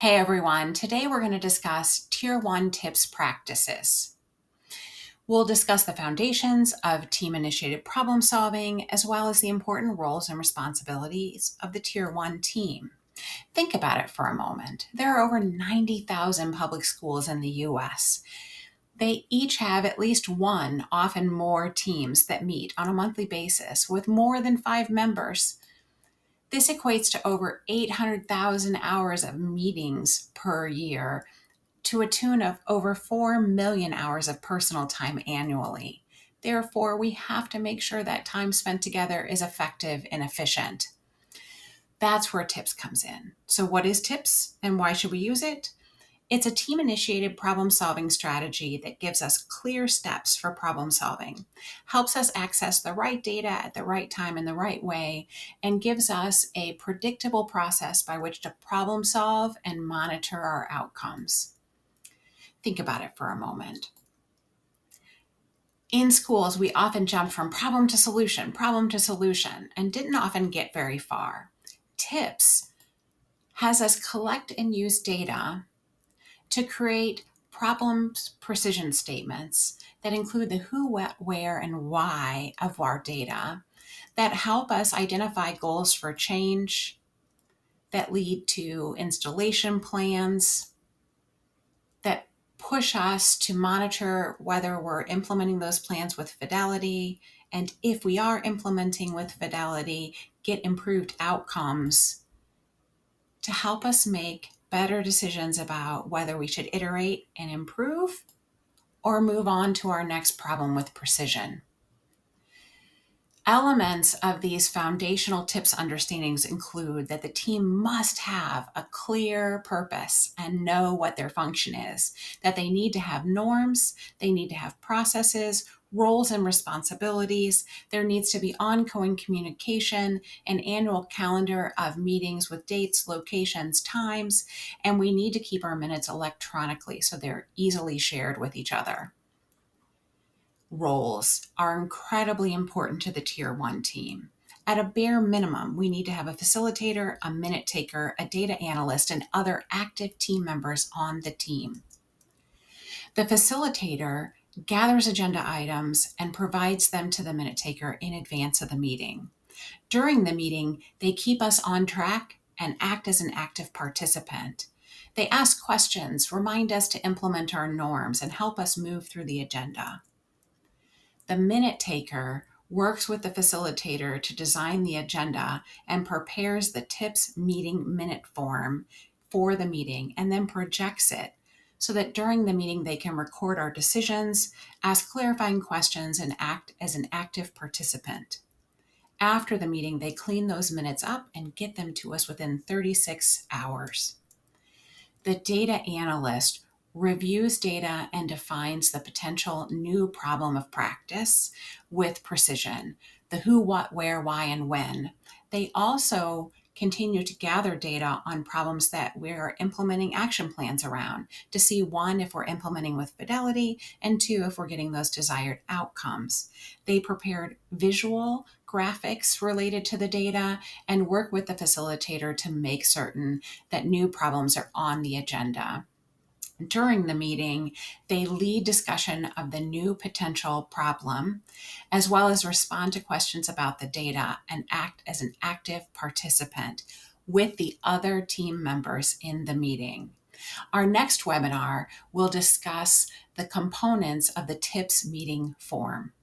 Hey everyone, today we're going to discuss Tier 1 tips practices. We'll discuss the foundations of team-initiated problem solving, as well as the important roles and responsibilities of the Tier 1 team. Think about it for a moment. There are over 90,000 public schools in the US. They each have at least one, often more, teams that meet on a monthly basis with more than 5 members. This equates to over 800,000 hours of meetings per year, to a tune of over 4 million hours of personal time annually. Therefore, we have to make sure that time spent together is effective and efficient. That's where TIPS comes in. So what is TIPS and why should we use it? It's a team-initiated problem-solving strategy that gives us clear steps for problem solving, helps us access the right data at the right time in the right way, and gives us a predictable process by which to problem solve and monitor our outcomes. Think about it for a moment. In schools, we often jump from problem to solution, and didn't often get very far. TIPS has us collect and use data to create problem precision statements that include the who, what, where, and why of our data that help us identify goals for change, that lead to installation plans, that push us to monitor whether we're implementing those plans with fidelity, and if we are implementing with fidelity, get improved outcomes to help us make better decisions about whether we should iterate and improve or move on to our next problem with precision. Elements of these foundational TIPS understandings include that the team must have a clear purpose and know what their function is, that they need to have norms, they need to have processes, roles and responsibilities, there needs to be ongoing communication, an annual calendar of meetings with dates, locations, times, and we need to keep our minutes electronically so they're easily shared with each other. Roles are incredibly important to the Tier 1 team. At a bare minimum, we need to have a facilitator, a minute taker, a data analyst, and other active team members on the team. The facilitator gathers agenda items and provides them to the minute taker in advance of the meeting. During the meeting, they keep us on track and act as an active participant. They ask questions, remind us to implement our norms, and help us move through the agenda. The minute taker works with the facilitator to design the agenda and prepares the TIPS meeting minute form for the meeting and then projects it so that during the meeting they can record our decisions, ask clarifying questions, and act as an active participant. After the meeting, they clean those minutes up and get them to us within 36 hours. The data analyst reviews data and defines the potential new problem of practice with precision, the who, what, where, why, and when. They also continue to gather data on problems that we're implementing action plans around to see, one, if we're implementing with fidelity, and two, if we're getting those desired outcomes. They prepared visual graphics related to the data and work with the facilitator to make certain that new problems are on the agenda. During the meeting, they lead discussion of the new potential problem, as well as respond to questions about the data and act as an active participant with the other team members in the meeting. Our next webinar will discuss the components of the TIPS meeting form.